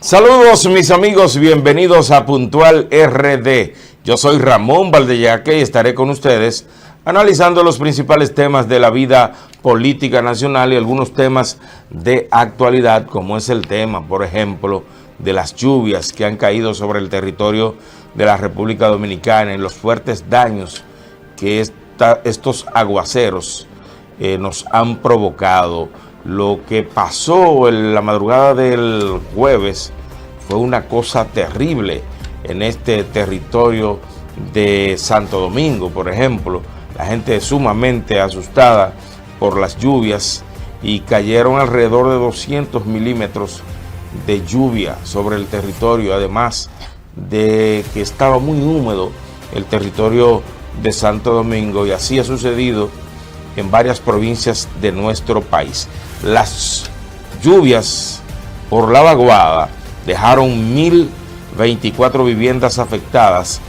Saludos mis amigos, bienvenidos a Puntual RD. Yo soy Ramón Valdeyaque y estaré con ustedes analizando los principales temas de la vida política nacional y algunos temas de actualidad, como es el tema, por ejemplo, de las lluvias que han caído sobre el territorio de la República Dominicana y los fuertes daños que estos aguaceros nos han provocado. Lo que pasó en la madrugada del jueves fue una cosa terrible en este territorio de Santo Domingo, por ejemplo. La gente sumamente asustada por las lluvias y cayeron alrededor de 200 milímetros de lluvia sobre el territorio, además de que estaba muy húmedo el territorio de Santo Domingo, y así ha sucedido en varias provincias de nuestro país. Las lluvias por la vaguada dejaron 1.024 viviendas afectadas,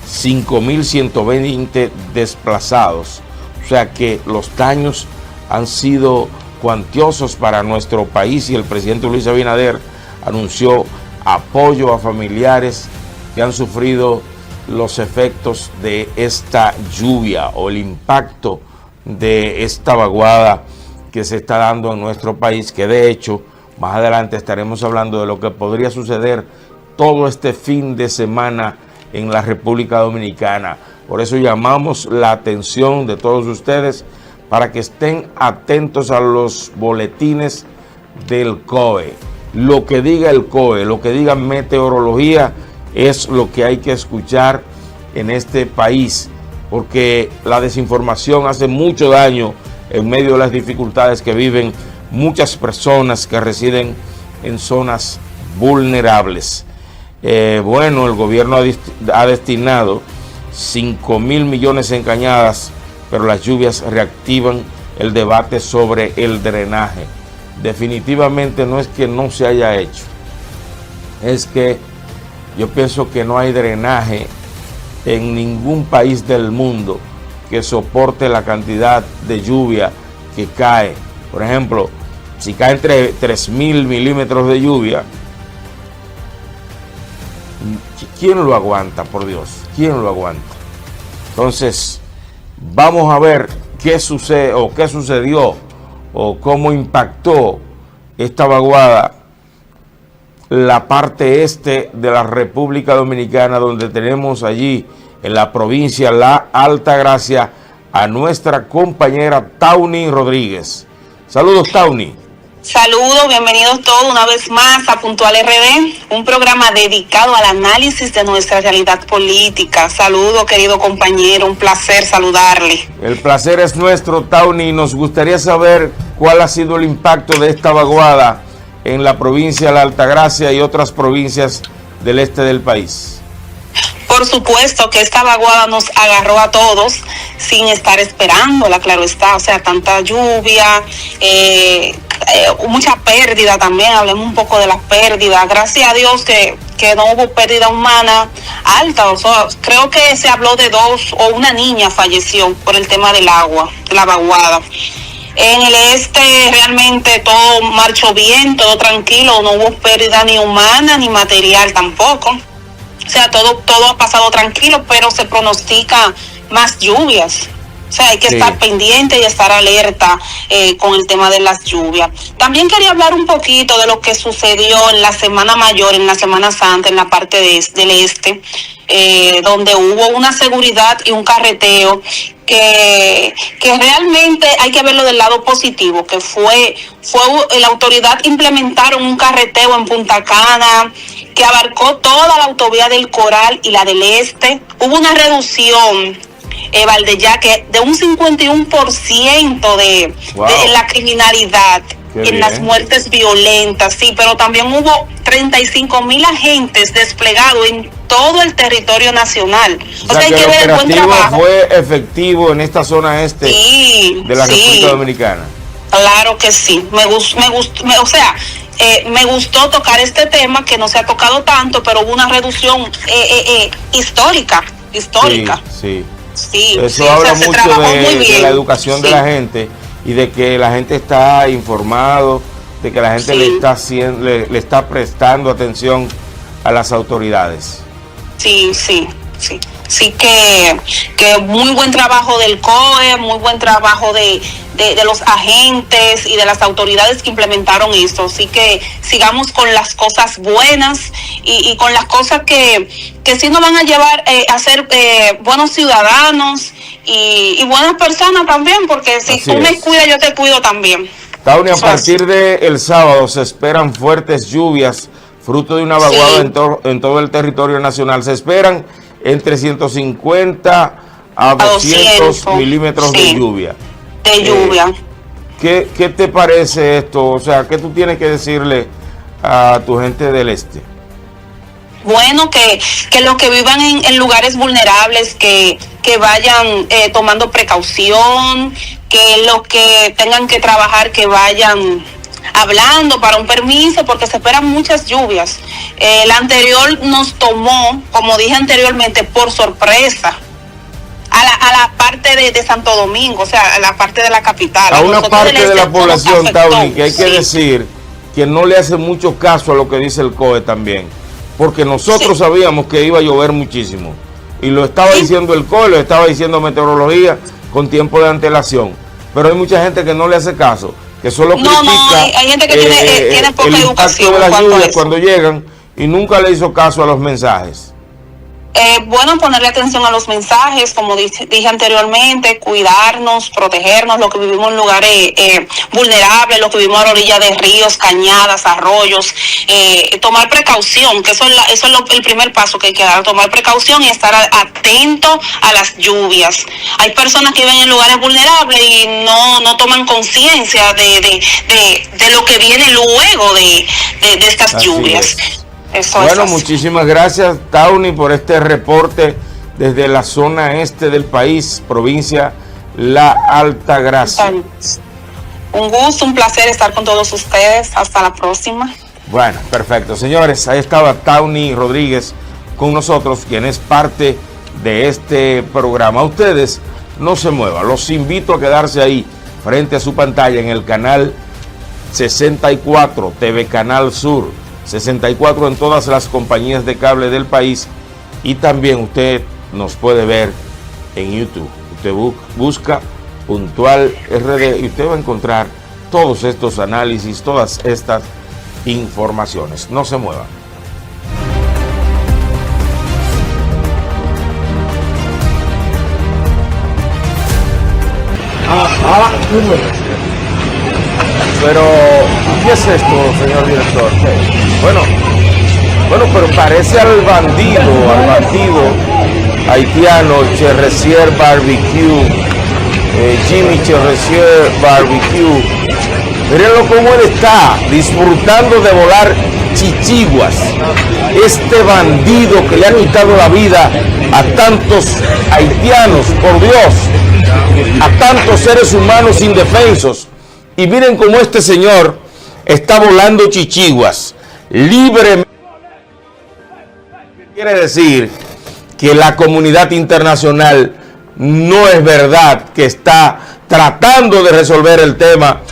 5.120 desplazados, o sea que los daños han sido cuantiosos para nuestro país, y el presidente Luis Abinader anunció apoyo a familiares que han sufrido los efectos de esta lluvia o el impacto de esta vaguada que se está dando en nuestro país, que de hecho más adelante estaremos hablando de lo que podría suceder todo este fin de semana en la República Dominicana. Por eso llamamos la atención de todos ustedes para que estén atentos a los boletines del COE. Lo que diga el COE, lo que diga meteorología, es lo que hay que escuchar en este país, porque la desinformación hace mucho daño en medio de las dificultades que viven muchas personas que residen en zonas vulnerables. Bueno, el gobierno ha destinado 5.000 millones en cañadas, pero las lluvias reactivan el debate sobre el drenaje. Definitivamente no es que no se haya hecho, es que yo pienso que no hay drenaje en ningún país del mundo que soporte la cantidad de lluvia que cae. Por ejemplo, si caen 3.000 milímetros de lluvia, ¿quién lo aguanta, por Dios? ¿Quién lo aguanta? Entonces, vamos a ver qué sucede o qué sucedió o cómo impactó esta vaguada la parte este de la República Dominicana, donde tenemos allí en la provincia La Altagracia a nuestra compañera Tauny Rodríguez. Saludos, Tauny. Saludos, bienvenidos todos una vez más a Puntual RD, un programa dedicado al análisis de nuestra realidad política. Saludos, querido compañero, un placer saludarle. El placer es nuestro, Tauny. Nos gustaría saber cuál ha sido el impacto de esta vaguada en la provincia de La Altagracia y otras provincias del este del país. Por supuesto que esta vaguada nos agarró a todos sin estar esperándola, claro está. O sea, tanta lluvia, mucha pérdida también. Hablemos un poco de las pérdidas. Gracias a Dios que no hubo pérdida humana alta. O sea, creo que se habló de 2 o una niña falleció por el tema del agua, la vaguada. En el este realmente todo marchó bien, todo tranquilo, no hubo pérdida ni humana ni material tampoco. O sea, todo ha pasado tranquilo, pero se pronostica más lluvias. O sea, hay que estar pendiente y estar alerta con el tema de las lluvias. También quería hablar un poquito de lo que sucedió en la Semana Mayor, en la Semana Santa, en la parte del este, donde hubo una seguridad y un carreteo que realmente hay que verlo del lado positivo, que fue la autoridad implementaron un carreteo en Punta Cana que abarcó toda la autovía del Coral y la del Este. Hubo una reducción, Valdeyaque, de un 51% de la criminalidad, en las muertes violentas, sí, pero también hubo 35,000 agentes desplegados en todo el territorio nacional. O sea, hay que ver el buen trabajo. Fue efectivo en esta zona este de la República Dominicana. Claro que sí, me gustó tocar este tema que no se ha tocado tanto, pero hubo una reducción histórica. Sí. Sí, eso habla mucho de la educación de la gente y de que la gente está informado de que la gente le está prestando atención a las autoridades. Sí, sí, sí. Sí que muy buen trabajo del COE, muy buen trabajo de los agentes y de las autoridades que implementaron esto. Así que sigamos con las cosas buenas y con las cosas que sí nos van a llevar a ser buenos ciudadanos y buenas personas también, porque si tú me cuidas, yo te cuido también. Tauny, a partir del sábado se esperan fuertes lluvias, fruto de una vaguada en todo el territorio nacional. Se esperan entre 150 a 200 milímetros de lluvia. De lluvia. ¿Qué te parece esto? O sea, ¿qué tú tienes que decirle a tu gente del este? Bueno, que los que vivan en lugares vulnerables, que vayan tomando precaución, que los que tengan que trabajar, que vayan hablando para un permiso, porque se esperan muchas lluvias. La anterior nos tomó, como dije anteriormente, por sorpresa a la parte de Santo Domingo, o sea, a la parte de la capital. A una parte de la población, Tauny, que hay que decir que no le hace mucho caso a lo que dice el COE también, porque nosotros sabíamos que iba a llover muchísimo, y lo estaba diciendo el COE, lo estaba diciendo meteorología con tiempo de antelación, pero hay mucha gente que no le hace caso, que solo critica hay gente que tiene poca el educación impacto de las lluvias cuando llegan y nunca le hizo caso a los mensajes. Bueno, ponerle atención a los mensajes, como dije anteriormente, cuidarnos, protegernos, los que vivimos en lugares vulnerables, los que vivimos a la orilla de ríos, cañadas, arroyos, tomar precaución, que eso es el primer paso que hay que dar, tomar precaución y estar atento a las lluvias. Hay personas que viven en lugares vulnerables y no toman conciencia de lo que viene luego de estas lluvias. Bueno, muchísimas gracias, Tauny, por este reporte desde la zona este del país, provincia La Altagracia. Un gusto, un placer estar con todos ustedes. Hasta la próxima. Bueno, perfecto. Señores, ahí estaba Tauny Rodríguez con nosotros, quien es parte de este programa. Ustedes no se muevan, los invito a quedarse ahí frente a su pantalla en el canal 64, TV Canal Sur. 64 en todas las compañías de cable del país, y también usted nos puede ver en YouTube. Usted busca Puntual RD y usted va a encontrar todos estos análisis, todas estas informaciones. No se muevan. Pero, ¿qué es esto, señor director? Bueno, pero parece al bandido haitiano Cherresier Barbecue, Jimmy Cherresier Barbecue. Mírenlo cómo él está disfrutando de volar chichiguas. Este bandido que le ha quitado la vida a tantos haitianos, por Dios, a tantos seres humanos indefensos. Y miren cómo este señor está volando chichiguas libremente. Quiere decir que la comunidad internacional no es verdad que está tratando de resolver el tema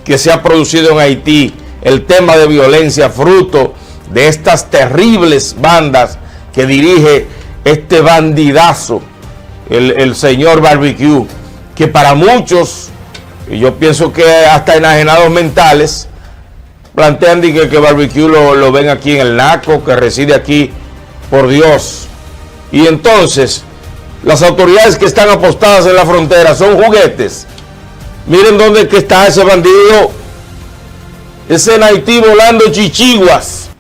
que se ha producido en Haití, el tema de violencia fruto de estas terribles bandas que dirige este bandidazo, el señor Barbecue, que para muchos, y yo pienso que hasta enajenados mentales, plantean que Barbecue lo ven aquí en el Naco, que reside aquí, por Dios. Y entonces, las autoridades que están apostadas en la frontera son juguetes. Miren dónde que está ese bandido, ese en Haití volando chichiguas,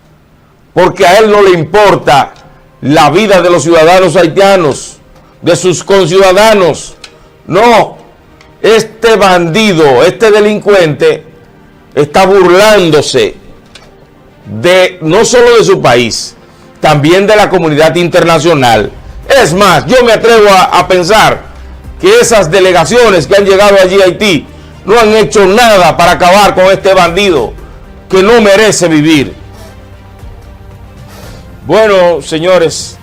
porque a él no le importa la vida de los ciudadanos haitianos, de sus conciudadanos. No, este bandido, este delincuente, está burlándose de no solo de su país, también de la comunidad internacional. Es más, yo me atrevo a pensar que esas delegaciones que han llegado allí a Haití no han hecho nada para acabar con este bandido que no merece vivir. Bueno, señores,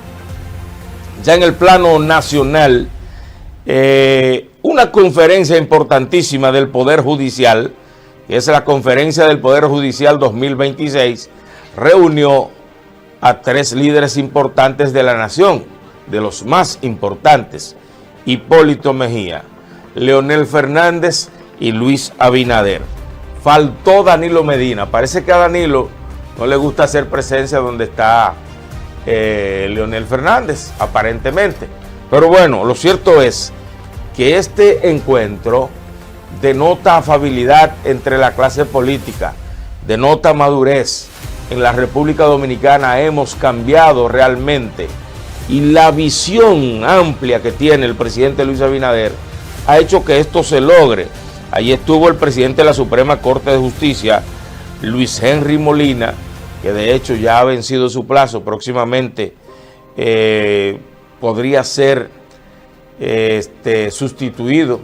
ya en el plano nacional, una conferencia importantísima del Poder Judicial que es la Conferencia del Poder Judicial 2026, reunió a 3 líderes importantes de la nación, de los más importantes: Hipólito Mejía, Leonel Fernández y Luis Abinader. Faltó Danilo Medina. Parece que a Danilo no le gusta hacer presencia donde está Leonel Fernández, aparentemente. Pero bueno, lo cierto es que este encuentro denota afabilidad entre la clase política, denota madurez. En la República Dominicana hemos cambiado realmente, y la visión amplia que tiene el presidente Luis Abinader ha hecho que esto se logre. Allí estuvo el presidente de la Suprema Corte de Justicia, Luis Henry Molina, que de hecho ya ha vencido su plazo. Próximamente podría ser sustituido.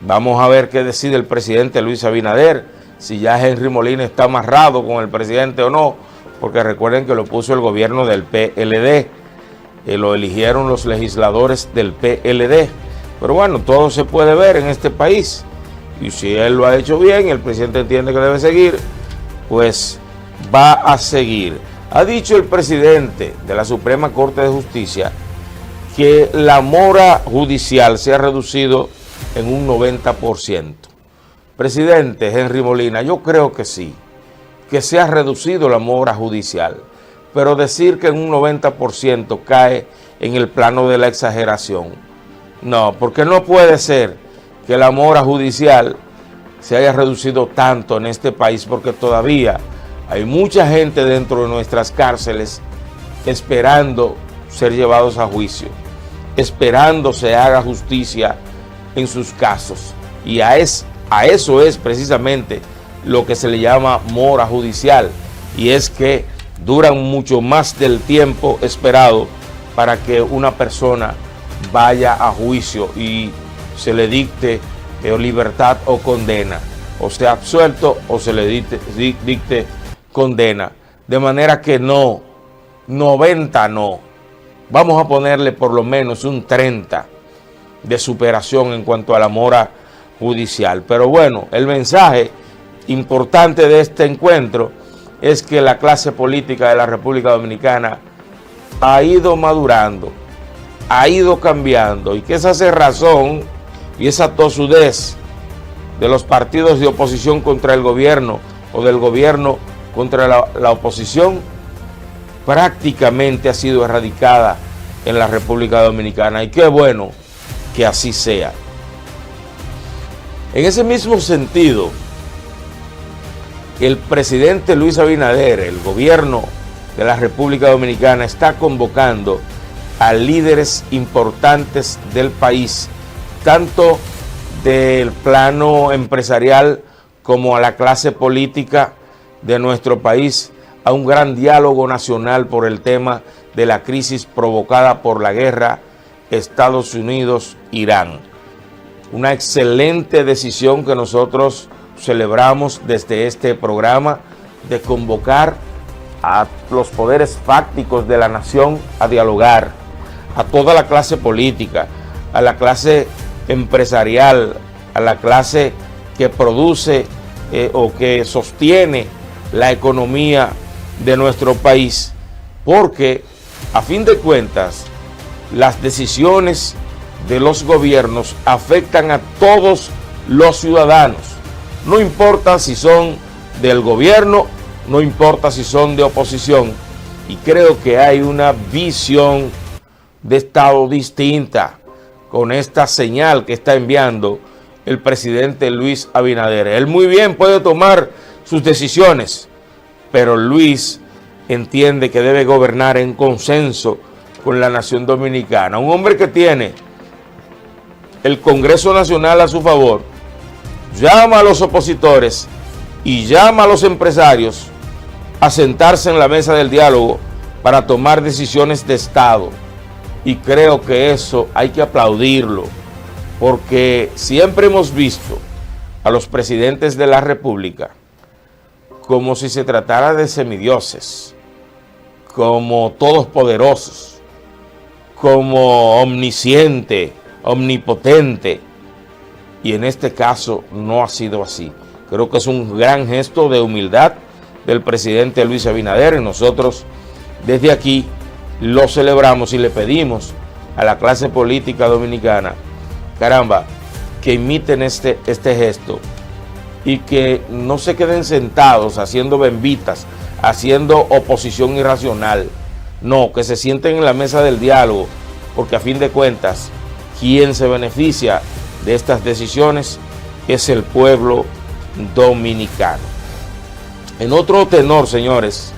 Vamos a ver qué decide el presidente Luis Abinader, si ya Henry Molina está amarrado con el presidente o no, porque recuerden que lo puso el gobierno del PLD, lo eligieron los legisladores del PLD. Pero bueno, todo se puede ver en este país, y si él lo ha hecho bien y el presidente entiende que debe seguir, pues va a seguir. Ha dicho el presidente de la Suprema Corte de Justicia que la mora judicial se ha reducido en un 90%. Presidente Henry Molina, yo creo que sí, que se ha reducido la mora judicial, pero decir que en un 90% cae en el plano de la exageración. No, porque no puede ser que la mora judicial se haya reducido tanto en este país, porque todavía hay mucha gente dentro de nuestras cárceles esperando ser llevados a juicio, esperando se haga justicia en sus casos, y a eso es precisamente lo que se le llama mora judicial, y es que duran mucho más del tiempo esperado para que una persona vaya a juicio y se le dicte libertad o condena, o sea absuelto o se le dicte condena. De manera que no, 90 no, vamos a ponerle por lo menos un 30 de superación en cuanto a la mora judicial. Pero bueno, el mensaje importante de este encuentro es que la clase política de la República Dominicana ha ido madurando, ha ido cambiando, y que esa cerrazón y esa tosudez de los partidos de oposición contra el gobierno o del gobierno contra la oposición prácticamente ha sido erradicada en la República Dominicana, y qué bueno que así sea. En ese mismo sentido, el presidente Luis Abinader, el gobierno de la República Dominicana, está convocando a líderes importantes del país, tanto del plano empresarial como a la clase política de nuestro país, a un gran diálogo nacional por el tema de la crisis provocada por la guerra Estados Unidos-Irán. Una excelente decisión que nosotros celebramos desde este programa, de convocar a los poderes fácticos de la nación a dialogar, a toda la clase política, a la clase empresarial, a la clase que produce o que sostiene la economía de nuestro país, porque a fin de cuentas las decisiones de los gobiernos afectan a todos los ciudadanos, no importa si son del gobierno, no importa si son de oposición, y creo que hay una visión de Estado distinta con esta señal que está enviando el presidente Luis Abinader. Él muy bien puede tomar sus decisiones, pero Luis entiende que debe gobernar en consenso con la nación dominicana. Un hombre que tiene el Congreso Nacional a su favor, llama a los opositores y llama a los empresarios a sentarse en la mesa del diálogo para tomar decisiones de Estado. Y creo que eso hay que aplaudirlo, porque siempre hemos visto a los presidentes de la República como si se tratara de semidioses, como todopoderosos, como omnisciente, omnipotente, y en este caso no ha sido así. Creo que es un gran gesto de humildad del presidente Luis Abinader, y nosotros desde aquí lo celebramos y le pedimos a la clase política dominicana, caramba, que imiten este gesto y que no se queden sentados haciendo bembitas, haciendo oposición irracional. No, que se sienten en la mesa del diálogo, porque a fin de cuentas, quien se beneficia de estas decisiones es el pueblo dominicano. En otro tenor, señores,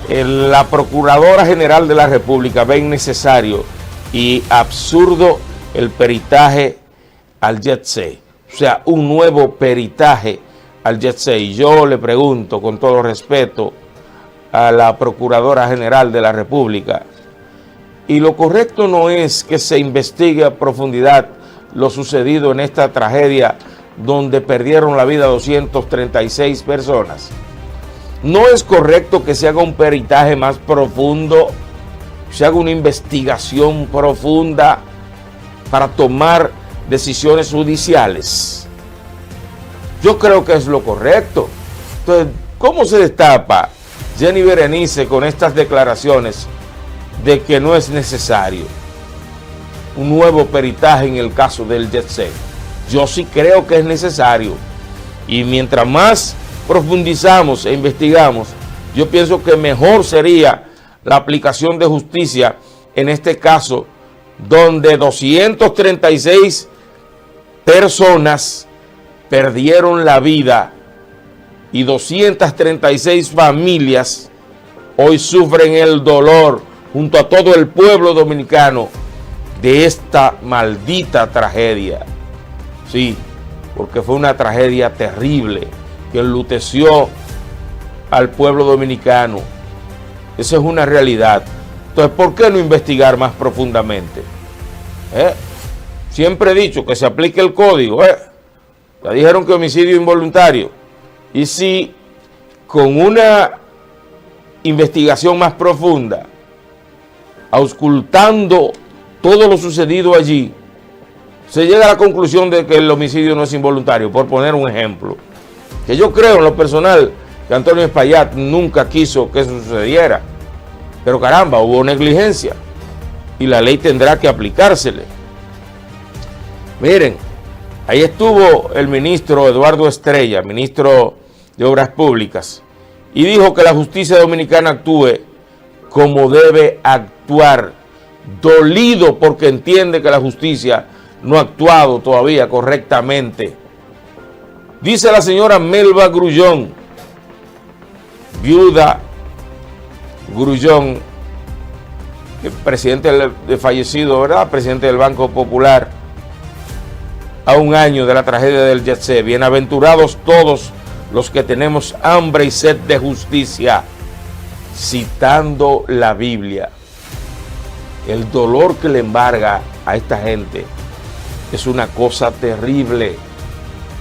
la Procuradora General de la República ve innecesario y absurdo el peritaje al Jet Set, o sea, un nuevo peritaje al Jet Set. Y yo le pregunto con todo respeto a la Procuradora General de la República, y lo correcto no es que se investigue a profundidad lo sucedido en esta tragedia donde perdieron la vida 236 personas. No es correcto que se haga un peritaje más profundo, se haga una investigación profunda para tomar decisiones judiciales. Yo creo que es lo correcto. Entonces, ¿cómo se destapa Jenny Berenice con estas declaraciones de que no es necesario un nuevo peritaje en el caso del Jet Set? Yo sí creo que es necesario, y mientras más profundizamos e investigamos, yo pienso que mejor sería la aplicación de justicia en este caso, donde 236 personas perdieron la vida y 236 familias hoy sufren el dolor junto a todo el pueblo dominicano de esta maldita tragedia. Sí, porque fue una tragedia terrible que enluteció al pueblo dominicano. Esa es una realidad. Entonces, ¿por qué no investigar más profundamente? Siempre he dicho que se aplique el código. Ya dijeron que homicidio involuntario. Y si con una investigación más profunda, auscultando todo lo sucedido allí, se llega a la conclusión de que el homicidio no es involuntario, por poner un ejemplo, que yo creo en lo personal que Antonio Espaillat nunca quiso que eso sucediera, pero caramba, hubo negligencia y la ley tendrá que aplicársele. Miren, ahí estuvo el ministro Eduardo Estrella, ministro de Obras Públicas, y dijo que la justicia dominicana actúe como debe actuar, dolido porque entiende que la justicia no ha actuado todavía correctamente. Dice la señora Melba Grullón, viuda Grullón, el presidente de fallecido, ¿verdad? Presidente del Banco Popular, a un año de la tragedia del Jet Set. Bienaventurados todos los que tenemos hambre y sed de justicia, citando la Biblia. El dolor que le embarga a esta gente es una cosa terrible.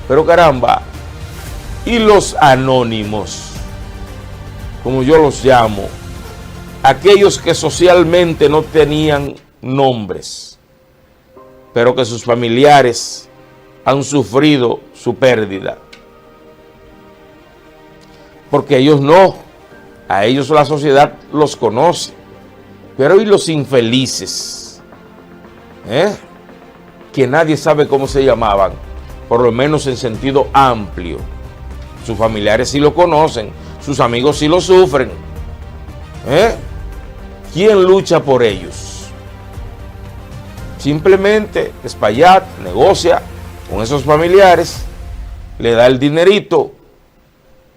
Pero caramba, y los anónimos, como yo los llamo, aquellos que socialmente no tenían nombres, pero que sus familiares han sufrido su pérdida. Porque ellos no, a ellos la sociedad los conoce. Pero ¿y los infelices? Que nadie sabe cómo se llamaban, por lo menos en sentido amplio. Sus familiares sí lo conocen, sus amigos sí lo sufren. ¿Quién lucha por ellos? Simplemente Espaillat negocia con esos familiares, le da el dinerito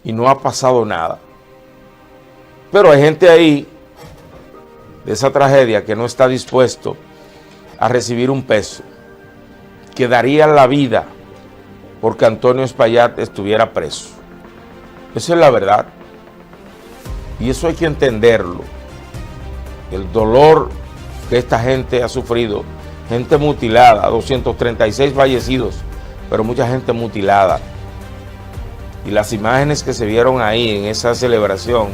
y no ha pasado nada. Pero hay gente ahí de esa tragedia que no está dispuesto a recibir un peso, que daría la vida porque Antonio Espaillat estuviera preso. Esa es la verdad. Y eso hay que entenderlo. El dolor que esta gente ha sufrido, gente mutilada, 236 fallecidos, pero mucha gente mutilada. Y las imágenes que se vieron ahí en esa celebración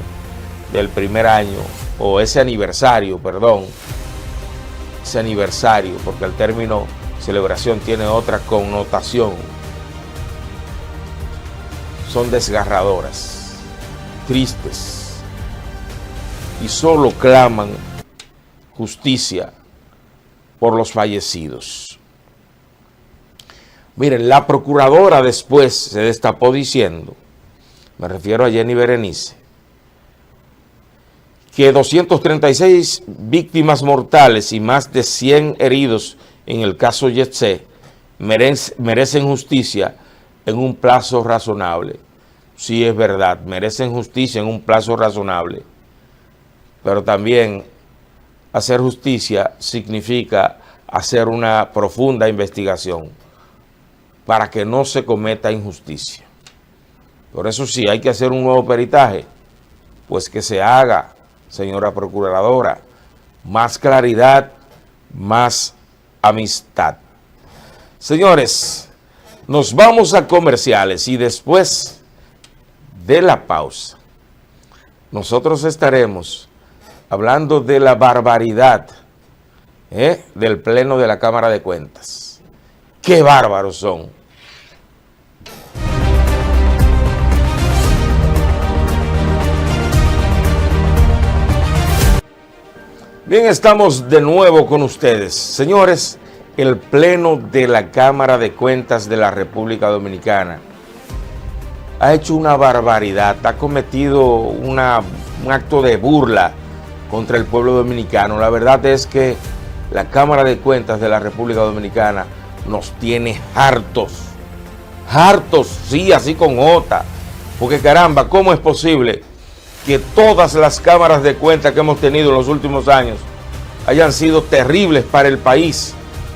del primer año, o ese aniversario, perdón, ese aniversario, porque el término celebración tiene otra connotación. son desgarradoras, tristes, y solo claman justicia por los fallecidos. Miren, la procuradora después se destapó diciendo, me refiero a Jenny Berenice, que 236 víctimas mortales y más de 100 heridos en el caso Yetse merecen justicia en un plazo razonable. Sí, es verdad, merecen justicia en un plazo razonable, pero también hacer justicia significa hacer una profunda investigación para que no se cometa injusticia. Por eso sí, hay que hacer un nuevo peritaje, pues que se haga, señora procuradora, más claridad, más amistad. Señores, nos vamos a comerciales y después de la pausa, nosotros estaremos hablando de la barbaridad del Pleno de la Cámara de Cuentas. ¡Qué bárbaros son! Bien, estamos de nuevo con ustedes. Señores, el Pleno de la Cámara de Cuentas de la República Dominicana ha hecho una barbaridad, ha cometido un acto de burla contra el pueblo dominicano. La verdad es que la Cámara de Cuentas de la República Dominicana nos tiene hartos, sí, así con J, porque caramba, ¿cómo es posible que todas las cámaras de cuentas que hemos tenido en los últimos años hayan sido terribles para el país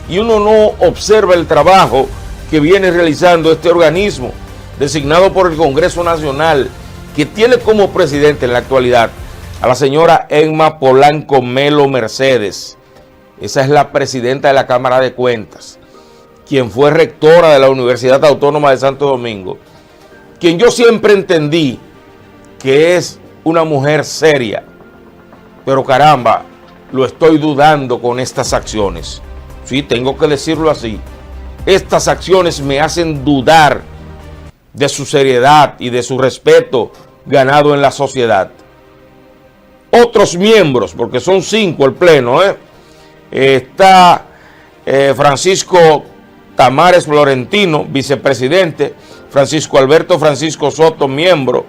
y uno no observa el trabajo que viene realizando este organismo designado por el Congreso Nacional, que tiene como presidente en la actualidad a la señora Emma Polanco Melo Mercedes? Esa es la presidenta de la Cámara de Cuentas, quien fue rectora de la Universidad Autónoma de Santo Domingo, quien yo siempre entendí que es una mujer seria, pero caramba, lo estoy dudando con estas acciones. Sí, tengo que decirlo así. Estas acciones me hacen dudar de su seriedad y de su respeto ganado en la sociedad. Otros miembros, porque son 5 el Pleno, está Francisco Tamares Florentino, vicepresidente, Francisco Alberto Francisco Soto, miembro,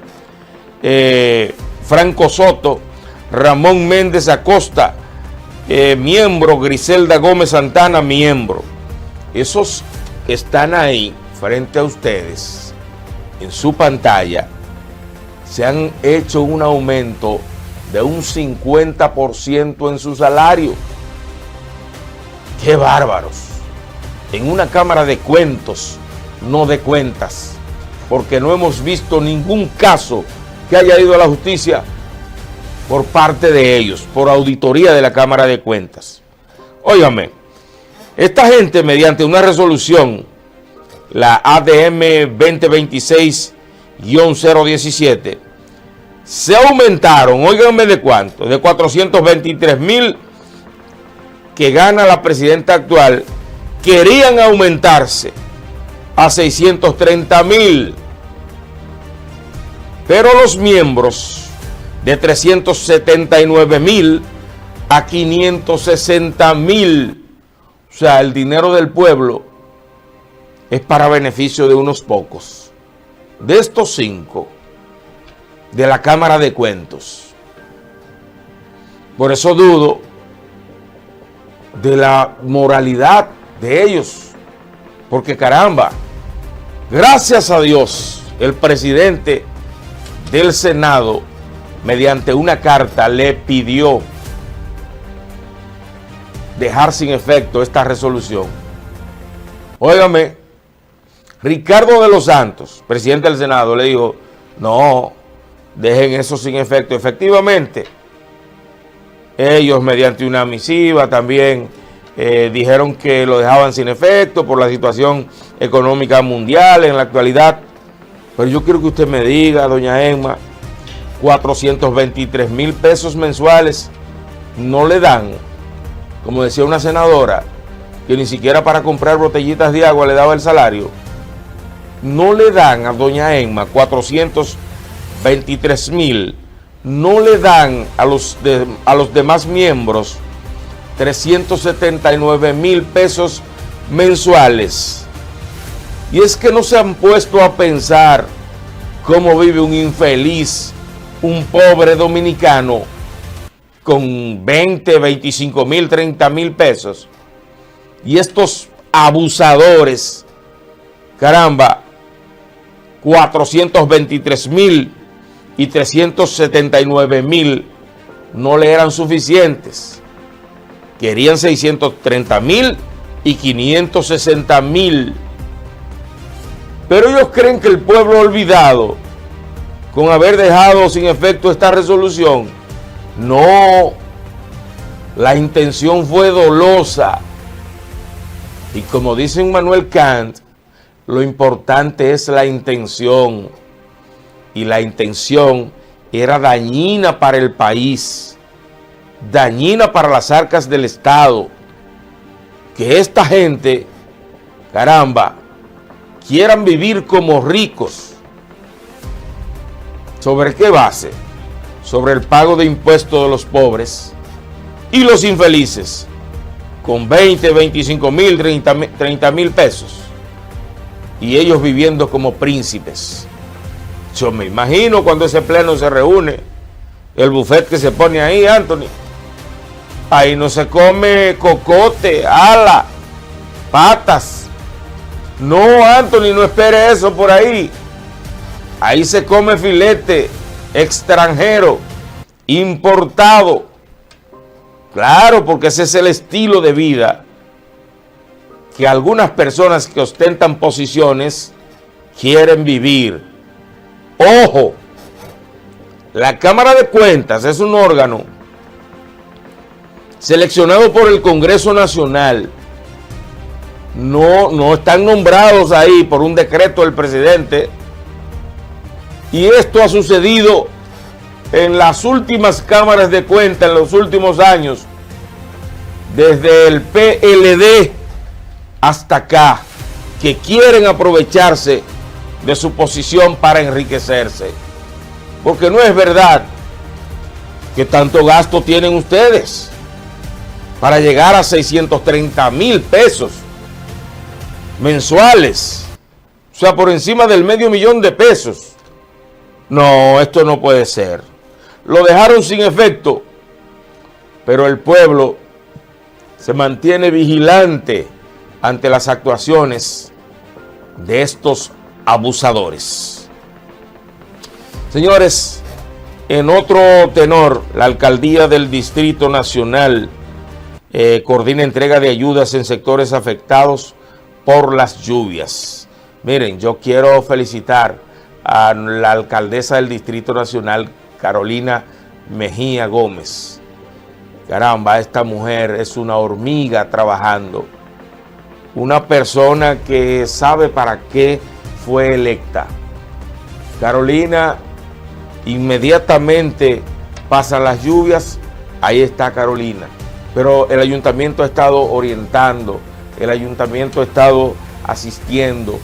Franco Soto, Ramón Méndez Acosta, miembro, Griselda Gómez Santana, miembro. Esos están ahí frente a ustedes en su pantalla. Se han hecho un aumento de un 50% en su salario. ¡Qué bárbaros! En una Cámara de Cuentos, no de cuentas, porque no hemos visto ningún caso que haya ido a la justicia por parte de ellos, por auditoría de la Cámara de Cuentas. Óigame, esta gente mediante una resolución, la ADM 2026-017, se aumentaron, óiganme de cuánto, de 423,000 que gana la presidenta actual, querían aumentarse a 630,000, pero los miembros de 379,000 a 560,000, o sea, el dinero del pueblo es para beneficio de unos pocos. De estos 5 de la Cámara de Cuentos, por eso dudo de la moralidad de ellos, porque caramba, gracias a Dios, el presidente del Senado, mediante una carta, le pidió dejar sin efecto esta resolución. Óigame, Ricardo de los Santos, presidente del Senado, le dijo, no, dejen eso sin efecto. Efectivamente, ellos mediante una misiva también dijeron que lo dejaban sin efecto por la situación económica mundial en la actualidad. Pero yo quiero que usted me diga, doña Emma, 423,000 pesos mensuales no le dan, como decía una senadora, que ni siquiera para comprar botellitas de agua le daba el salario. no le dan a doña Emma 423,000, no le dan a los demás miembros 379,000 pesos mensuales. Y es que no se han puesto a pensar cómo vive un infeliz, un pobre dominicano con 20, 25,000, 30,000 pesos. Y estos abusadores, caramba, 423,000 y 379,000 no le eran suficientes. Querían 630,000 y 560,000. Pero ellos creen que el pueblo olvidado, con haber dejado sin efecto esta resolución, no, la intención fue dolosa. Y como dice Immanuel Kant, lo importante es la intención. Y la intención era dañina para el país, dañina para las arcas del Estado. Que esta gente, caramba, quieran vivir como ricos. ¿Sobre qué base? Sobre el pago de impuestos de los pobres y los infelices, con 20, 25,000, 30,000 pesos. Y ellos viviendo como príncipes. Yo me imagino cuando ese pleno se reúne, el buffet que se pone ahí, Anthony. Ahí no se come cocote, ala, patas. No, Anthony, no espere eso por ahí. Ahí se come filete extranjero, importado. Claro, porque ese es el estilo de vida que algunas personas que ostentan posiciones quieren vivir. Ojo, la Cámara de Cuentas es un órgano seleccionado por el Congreso Nacional. No están nombrados ahí por un decreto del presidente. Y esto ha sucedido en las últimas cámaras de cuentas en los últimos años, desde el PLD hasta acá, que quieren aprovecharse de su posición para enriquecerse. Porque no es verdad que tanto gasto tienen ustedes para llegar a 630,000 pesos mensuales, o sea, por encima del $500,000 de pesos. No, esto no puede ser. Lo dejaron sin efecto, pero el pueblo se mantiene vigilante ante las actuaciones de estos abusadores. Señores, en otro tenor, la alcaldía del Distrito Nacional coordina entrega de ayudas en sectores afectados por las lluvias. Miren, yo quiero felicitar a la alcaldesa del Distrito Nacional, Carolina Mejía Gómez. Caramba, esta mujer es una hormiga trabajando. Una persona que sabe para qué fue electa. Carolina, inmediatamente pasan las lluvias, ahí está Carolina. Pero el ayuntamiento ha estado orientando, el ayuntamiento ha estado asistiendo.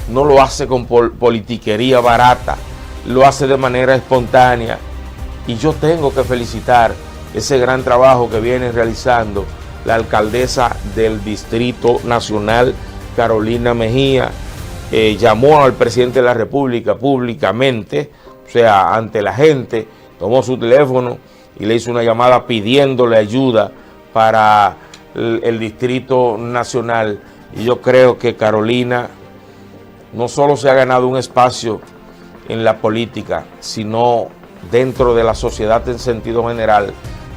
No lo hace con politiquería barata, lo hace de manera espontánea. Y yo tengo que felicitar ese gran trabajo que viene realizando la alcaldesa del Distrito Nacional, Carolina Mejía. Llamó al presidente de la República públicamente, o sea, ante la gente, tomó su teléfono y le hizo una llamada pidiéndole ayuda para el Distrito Nacional. Y yo creo que Carolina no solo se ha ganado un espacio en la política, sino dentro de la sociedad en sentido general,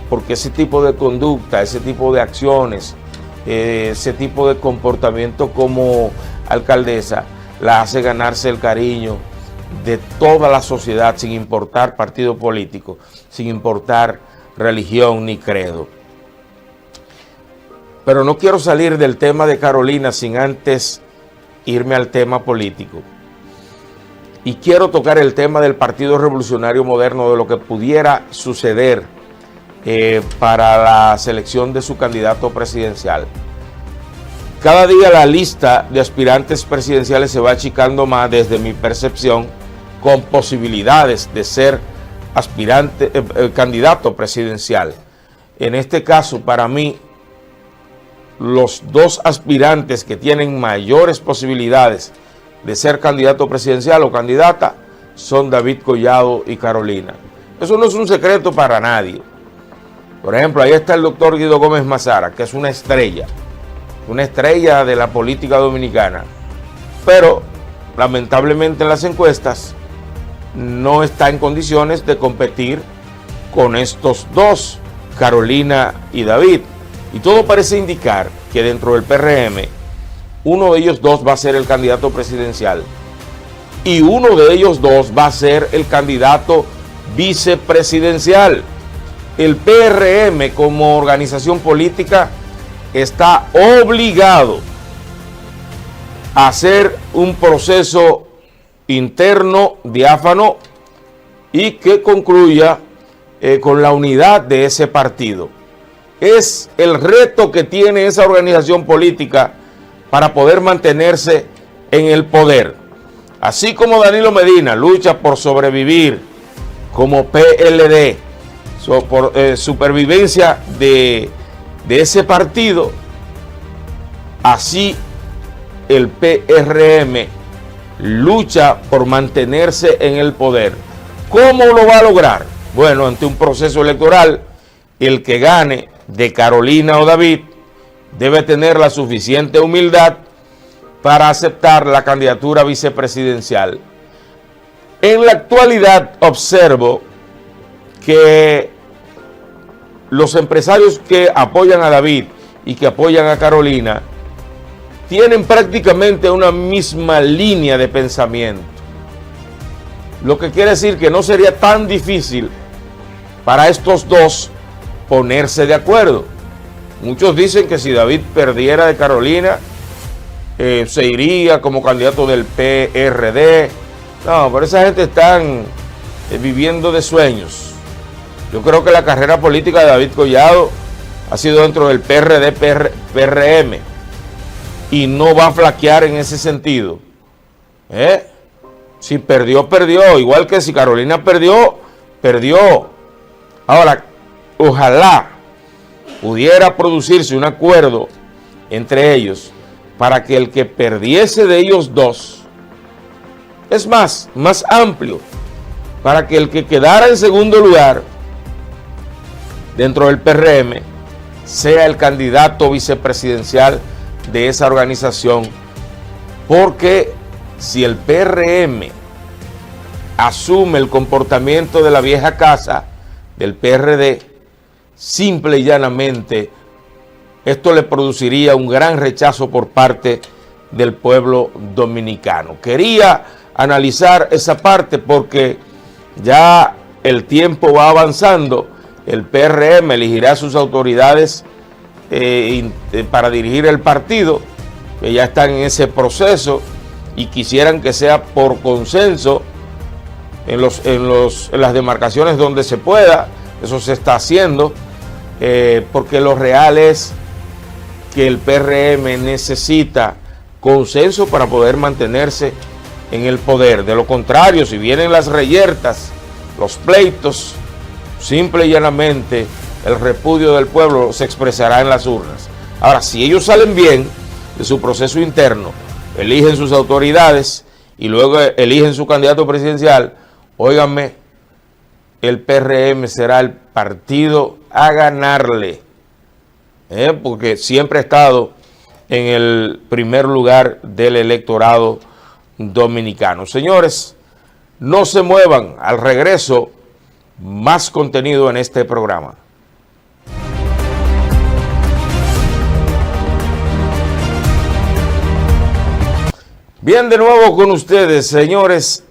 porque ese tipo de conducta, ese tipo de acciones, ese tipo de comportamiento como alcaldesa, la hace ganarse el cariño de toda la sociedad, sin importar partido político, sin importar religión ni credo. Pero no quiero salir del tema de Carolina sin antes irme al tema político. Y quiero tocar el tema del Partido Revolucionario Moderno, de lo que pudiera suceder para la selección de su candidato presidencial. cada día la lista de aspirantes presidenciales se va achicando más, desde mi percepción, con posibilidades de ser candidato presidencial. En este caso, para mí, los dos aspirantes que tienen mayores posibilidades de ser candidato presidencial o candidata son David Collado y Carolina. Eso no es un secreto para nadie. Por ejemplo, ahí está el doctor Guido Gómez Mazara, que es una estrella de la política dominicana, pero lamentablemente en las encuestas no está en condiciones de competir con estos dos, Carolina y David. Y todo parece indicar que dentro del PRM, uno de ellos dos va a ser el candidato presidencial y uno de ellos dos va a ser el candidato vicepresidencial. El PRM como organización política está obligado a hacer un proceso interno, diáfano, y que concluya con la unidad de ese partido. Es el reto que tiene esa organización política para poder mantenerse en el poder. Así como Danilo Medina lucha por sobrevivir como PLD, por supervivencia de ese partido, así el PRM lucha por mantenerse en el poder. ¿Cómo lo va a lograr? Bueno, ante un proceso electoral, el que gane de Carolina o David debe tener la suficiente humildad para aceptar la candidatura vicepresidencial. En la actualidad observo que los empresarios que apoyan a David y que apoyan a Carolina tienen prácticamente una misma línea de pensamiento. Lo que quiere decir que no sería tan difícil para estos dos ponerse de acuerdo. Muchos dicen que si David perdiera de Carolina, se iría como candidato del PRD. No, pero esa gente están viviendo de sueños. Yo creo que la carrera política de David Collado ha sido dentro del PRD, PRM, y no va a flaquear en ese sentido. Si perdió, perdió. Igual que si Carolina perdió, perdió. Ahora, ojalá pudiera producirse un acuerdo entre ellos para que el que perdiese de ellos dos, es más amplio, para que el que quedara en segundo lugar dentro del PRM sea el candidato vicepresidencial de esa organización, porque si el PRM asume el comportamiento de la vieja casa del PRD, simple y llanamente esto le produciría un gran rechazo por parte del pueblo dominicano. Quería analizar esa parte porque ya el tiempo va avanzando. El PRM elegirá a sus autoridades para dirigir el partido, que ya están en ese proceso y quisieran que sea por consenso en las demarcaciones donde se pueda. Eso se está haciendo, porque lo real es que el PRM necesita consenso para poder mantenerse en el poder. De lo contrario, si vienen las reyertas, los pleitos, simple y llanamente el repudio del pueblo se expresará en las urnas. Ahora, si ellos salen bien de su proceso interno, eligen sus autoridades y luego eligen su candidato presidencial, óiganme, el PRM será el partido a ganarle, porque siempre ha estado en el primer lugar del electorado dominicano. Señores, no se muevan. Al regreso, más contenido en este programa. Bien, de nuevo con ustedes, señores.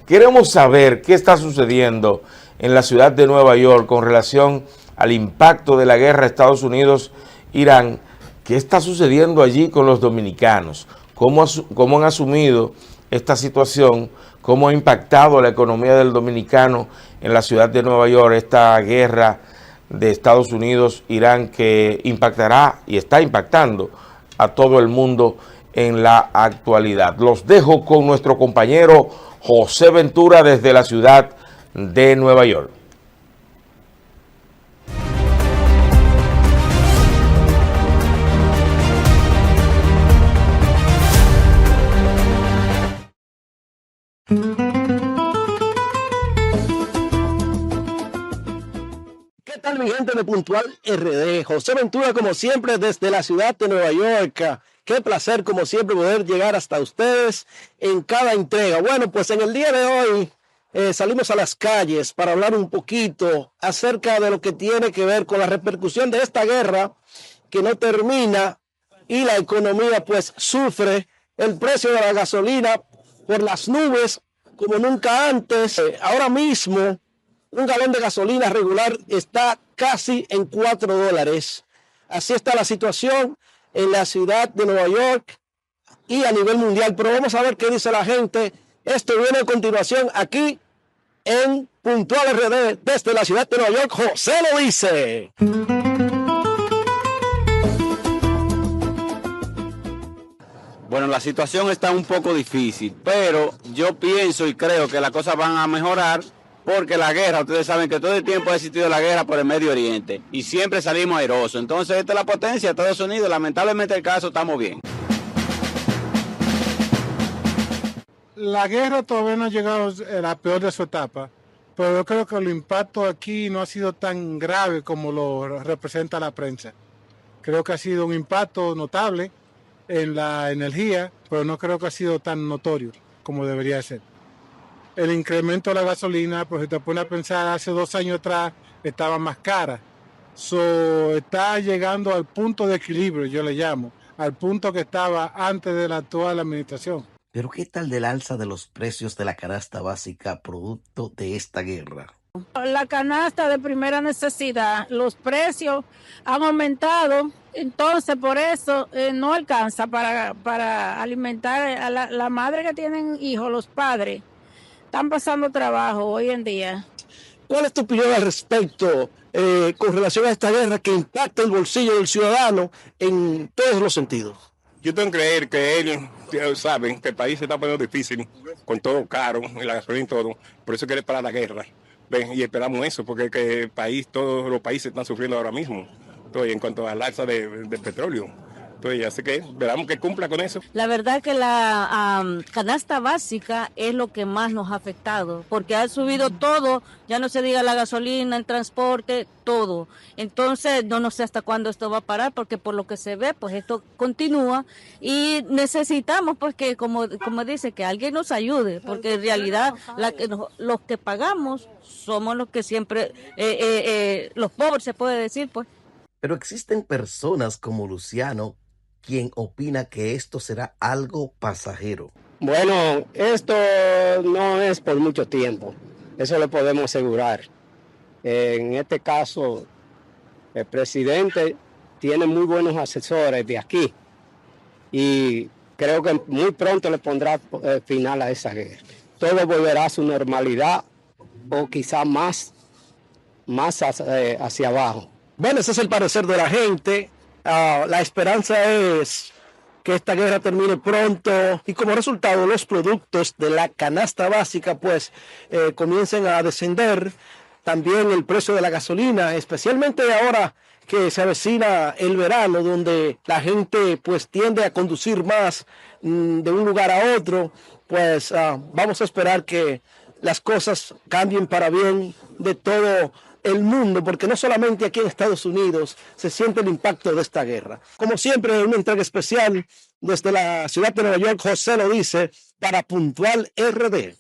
Queremos saber qué está sucediendo en la ciudad de Nueva York con relación al impacto de la guerra Estados Unidos-Irán. ¿Qué está sucediendo allí con los dominicanos? ¿Cómo han asumido esta situación? ¿Cómo ha impactado la economía del dominicano en la ciudad de Nueva York esta guerra de Estados Unidos-Irán que impactará y está impactando a todo el mundo en la actualidad. Los dejo con nuestro compañero José Ventura desde la ciudad de Nueva York. ¿Qué tal, mi gente de Puntual RD? José Ventura, como siempre, desde la ciudad de Nueva York. Qué placer, como siempre, poder llegar hasta ustedes en cada entrega. Bueno, pues en el día de hoy salimos a las calles para hablar un poquito acerca de lo que tiene que ver con la repercusión de esta guerra que no termina y la economía pues sufre. El precio de la gasolina por las nubes como nunca antes. Ahora mismo un galón de gasolina regular está casi en $4. Así está la situación en la ciudad de Nueva York y a nivel mundial. Pero vamos a ver qué dice la gente. Esto viene a continuación aquí en Puntual RD desde la ciudad de Nueva York. José lo dice. Bueno, la situación está un poco difícil, pero yo pienso y creo que las cosas van a mejorar porque la guerra, ustedes saben que todo el tiempo ha existido la guerra por el Medio Oriente y siempre salimos airosos. Entonces, esta es la potencia de Estados Unidos. Lamentablemente el caso estamos bien. La guerra todavía no ha llegado a la peor de su etapa, pero yo creo que el impacto aquí no ha sido tan grave como lo representa la prensa. Creo que ha sido un impacto notable en la energía, pero no creo que ha sido tan notorio como debería ser. El incremento de la gasolina, pues si te pones a pensar, hace 2 años atrás estaba más cara. Está llegando al punto de equilibrio, yo le llamo, al punto que estaba antes de la actual administración. Pero ¿qué tal del alza de los precios de la canasta básica producto de esta guerra? La canasta de primera necesidad, los precios han aumentado, entonces por eso no alcanza para alimentar a la madre que tienen hijos, los padres. Están pasando trabajo hoy en día. ¿Cuál es tu opinión al respecto con relación a esta guerra que impacta el bolsillo del ciudadano en todos los sentidos? Yo tengo que creer que ellos saben que el país se está poniendo difícil, con todo caro, y la gasolina y todo. Por eso quiere parar la guerra. ¿Ven? Y esperamos eso, porque que el país, todos los países están sufriendo ahora mismo. Entonces, en cuanto al alza del petróleo. Entonces, así que esperamos que cumpla con eso. La verdad que la canasta básica es lo que más nos ha afectado, porque ha subido todo, ya no se diga la gasolina, el transporte, todo. Entonces, no sé hasta cuándo esto va a parar, porque por lo que se ve, pues esto continúa y necesitamos, pues que como dice, que alguien nos ayude, porque en realidad los que pagamos somos los que siempre, los pobres se puede decir, pues. Pero existen personas como Luciano, quien opina que esto será algo pasajero. Bueno, esto no es por mucho tiempo, eso lo podemos asegurar. En este caso, el presidente tiene muy buenos asesores de aquí y creo que muy pronto le pondrá final a esa guerra. Todo volverá a su normalidad o quizá más hacia abajo. Bueno, ese es el parecer de la gente. La esperanza es que esta guerra termine pronto y como resultado los productos de la canasta básica pues comiencen a descender. También el precio de la gasolina, especialmente ahora que se avecina el verano, donde la gente pues tiende a conducir más de un lugar a otro, pues vamos a esperar que las cosas cambien para bien de todo el mundo, porque no solamente aquí en Estados Unidos se siente el impacto de esta guerra. Como siempre, una entrega especial desde la ciudad de Nueva York, José lo dice, para Puntual RD.